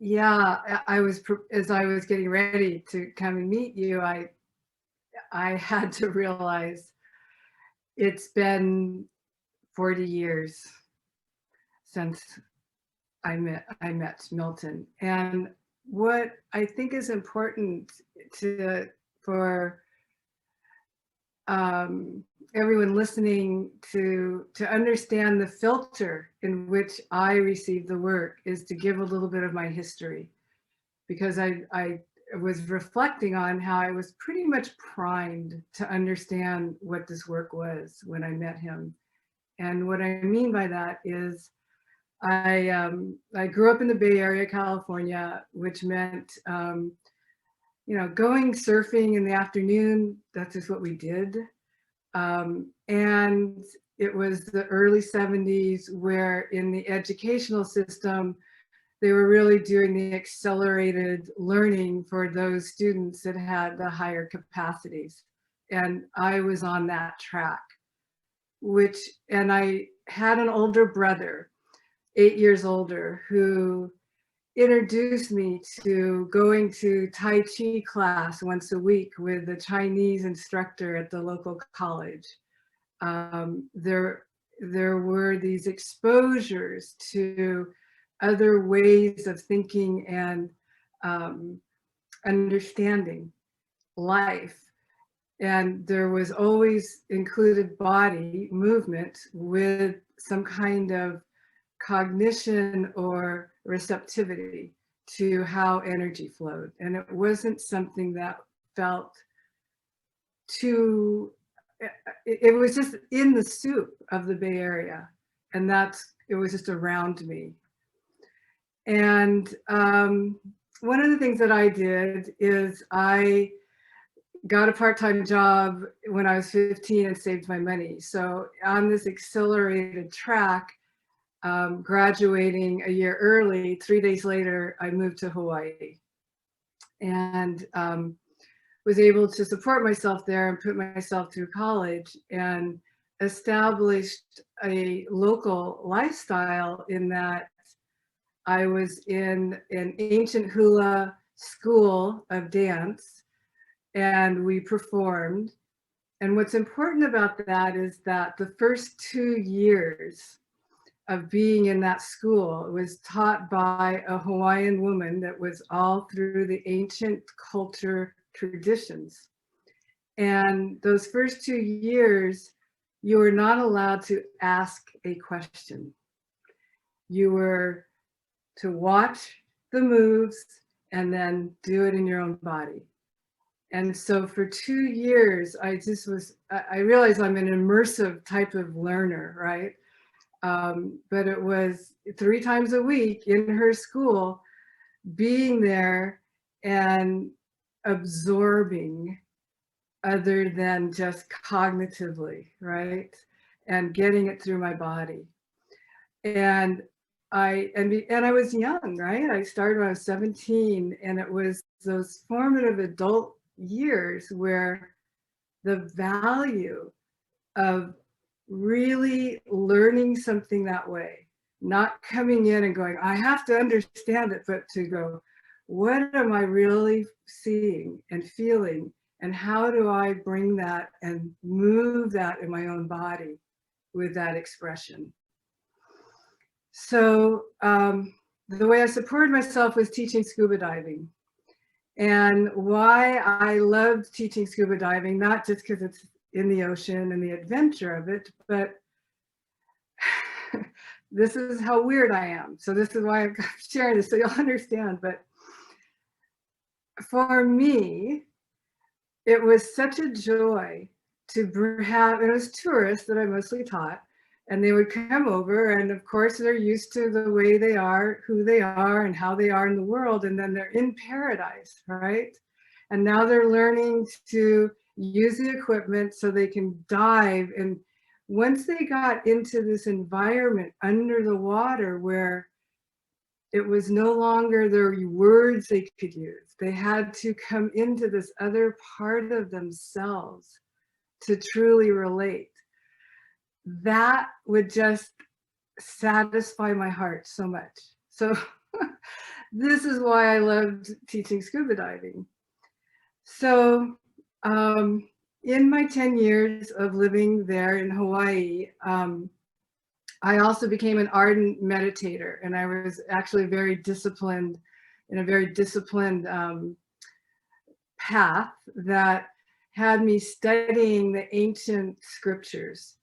Yeah, as I was getting ready to come and meet you, I had to realize it's been 40 years since I met Milton. And what I think is important to for everyone listening to understand the filter in which I receive the work is to give a little bit of my history, because I was reflecting on how I was pretty much primed to understand what this work was when I met him. And what I mean by that is I grew up in the Bay Area, California, which meant going surfing in the afternoon. That's just what we did. And it was the early 70s, where in the educational system, they were really doing the accelerated learning for those students that had the higher capacities. And I was on that track, and I had an older brother, 8 years older, who introduced me to going to Tai Chi class once a week with a Chinese instructor at the local college. There were these exposures to other ways of thinking and understanding life. And there was always included body movement with some kind of cognition or receptivity to how energy flowed. And it wasn't something that felt too, it was just in the soup of the Bay Area. And it was just around me. And one of the things that I did is I got a part-time job when I was 15 and saved my money. So on this accelerated track, graduating a year early, 3 days later, I moved to Hawaii and was able to support myself there and put myself through college and established a local lifestyle in that I was in an ancient hula school of dance, and we performed. And what's important about that is that the first 2 years of being in that school was taught by a Hawaiian woman that was all through the ancient culture traditions. And those first 2 years, you were not allowed to ask a question. You were to watch the moves and then do it in your own body. And so for 2 years, I realized I'm an immersive type of learner, right? But it was 3 times a week in her school, being there and absorbing other than just cognitively, right? And getting it through my body. And I was young, right? I started when I was 17, and it was those formative adult years where the value of really learning something that way, not coming in and going, I have to understand it, but to go, what am I really seeing and feeling? And how do I bring that and move that in my own body with that expression? So the way I supported myself was teaching scuba diving. And why I loved teaching scuba diving, not just because it's in the ocean and the adventure of it, but this is how weird I am. So this is why I'm sharing this, so you'll understand. But for me, it was such a joy to have, it was tourists that I mostly taught, and they would come over, and of course they're used to the way they are, who they are, and how they are in the world, and then they're in paradise, right? And now they're learning to use the equipment so they can dive. And once they got into this environment under the water where it was no longer their words they could use, they had to come into this other part of themselves to truly relate. That would just satisfy my heart so much. So this is why I loved teaching scuba diving. So in my 10 years of living there in Hawaii, I also became an ardent meditator, and I was actually very disciplined, in a very disciplined path that had me studying the ancient scriptures,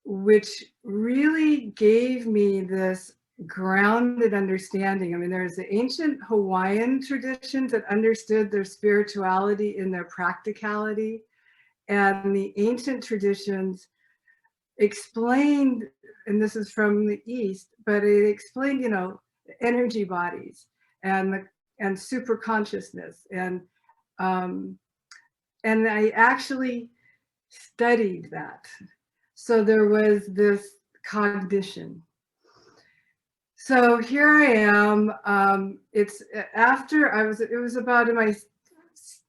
which really gave me this grounded understanding. I mean, there's the ancient Hawaiian traditions that understood their spirituality in their practicality, and the ancient traditions explained, and this is from the East, but it explained, you know, energy bodies and super consciousness, and I actually studied that. So there was this cognition. So here I am. It's after it was about in my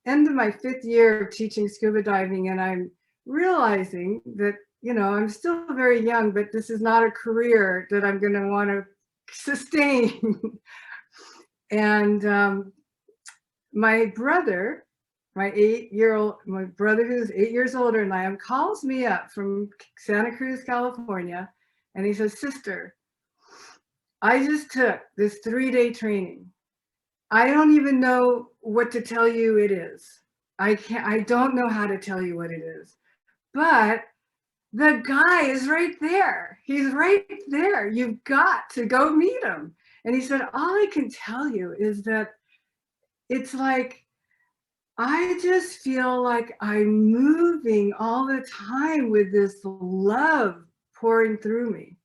end of my 5th year of teaching scuba diving, and I'm realizing that, you know, I'm still very young, but this is not a career that I'm going to want to sustain. And my brother, my brother who's 8 years older than I am, calls me up from Santa Cruz, California, and he says, "Sister, I just took this 3-day training. I don't even know what to tell you it is. I don't know how to tell you what it is, but the guy is right there. He's right there. You've got to go meet him." And he said, "All I can tell you is that it's like, I just feel like I'm moving all the time with this love pouring through me."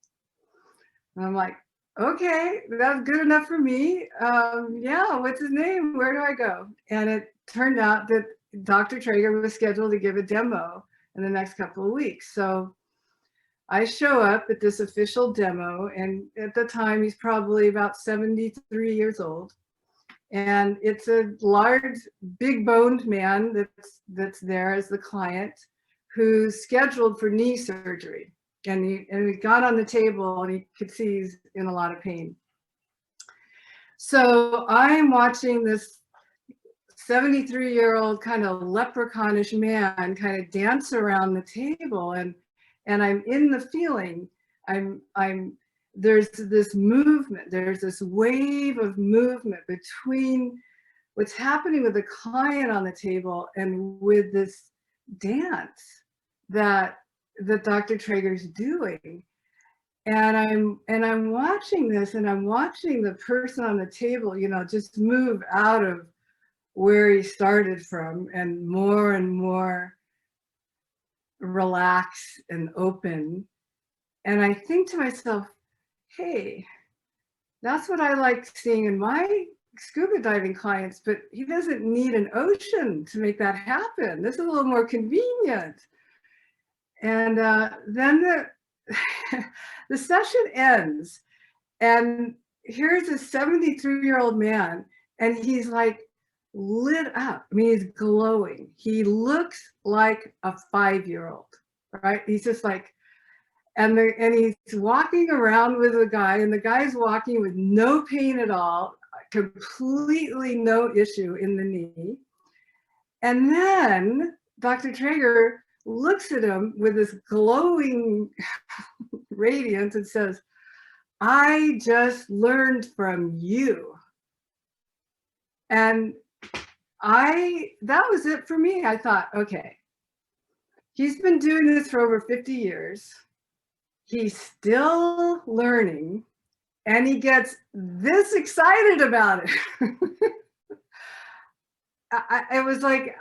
And I'm like, "Okay, that's good enough for me. Yeah, what's his name? Where do I go?" And it turned out that Dr. Trager was scheduled to give a demo in the next couple of weeks. So I show up at this official demo, and at the time he's probably about 73 years old. And it's a large, big boned man that's there as the client, who's scheduled for knee surgery. And he got on the table and he could see he's in a lot of pain. So I'm watching this 73-year-old kind of leprechaunish man kind of dance around the table, and I'm in the feeling. There's this movement, there's this wave of movement between what's happening with the client on the table and with this dance that Dr. Trager's doing. And I'm watching this, and I'm watching the person on the table, you know, just move out of where he started from, and more relaxed and open. And I think to myself, hey, that's what I like seeing in my scuba diving clients, but he doesn't need an ocean to make that happen. This is a little more convenient. And then the session ends, and here's a 73-year-old man, and he's like lit up. I mean, he's glowing. He looks like a 5-year-old, right? He's just like, and he's walking around with a guy, and the guy's walking with no pain at all, completely no issue in the knee. And then Dr. Trager looks at him with this glowing radiance and says, "I just learned from you." And that was it for me. I thought, okay, he's been doing this for over 50 years. He's still learning, and he gets this excited about it. It was like,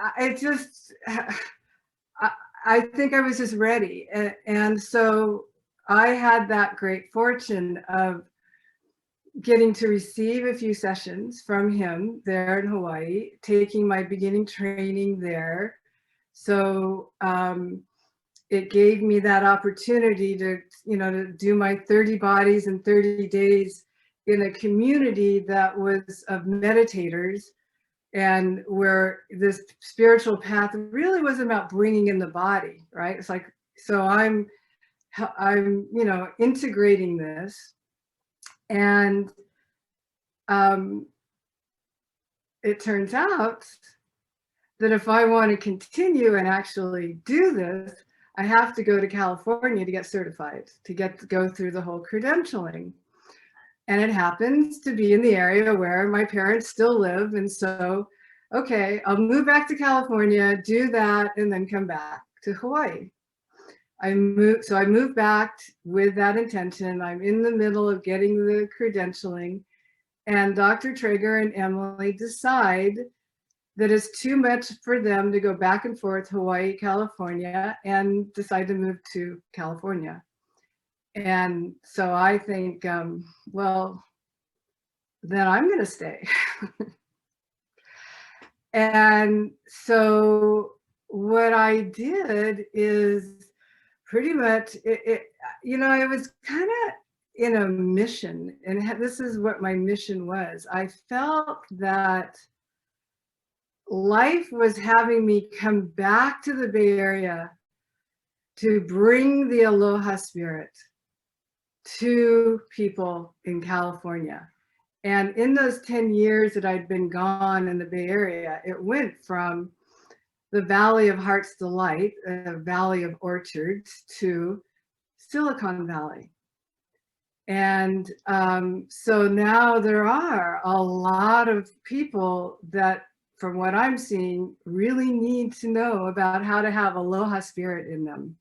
I think I was just ready. And so I had that great fortune of getting to receive a few sessions from him there in Hawaii, taking my beginning training there. So it gave me that opportunity to, you know, to do my 30 bodies in 30 days in a community that was of meditators, and where this spiritual path really wasn't about bringing in the body, right? It's like, so I'm you know, integrating this. And it turns out that if I want to continue and actually do this, I have to go to California to get certified, to go through the whole credentialing. And it happens to be in the area where my parents still live. And so, okay, I'll move back to California, do that, and then come back to Hawaii. I moved back with that intention. I'm in the middle of getting the credentialing, and Dr. Trager and Emily decide that it's too much for them to go back and forth Hawaii, California, and decide to move to California. And so I think, well, then I'm going to stay. And so what I did is pretty much, I was kind of in a mission, and this is what my mission was. I felt that life was having me come back to the Bay Area to bring the aloha spirit to people in California. And in those 10 years that I'd been gone in the Bay Area, it went from the Valley of Heart's Delight, a valley of orchards, to Silicon Valley. And so now there are a lot of people that, from what I'm seeing, really need to know about how to have aloha spirit in them.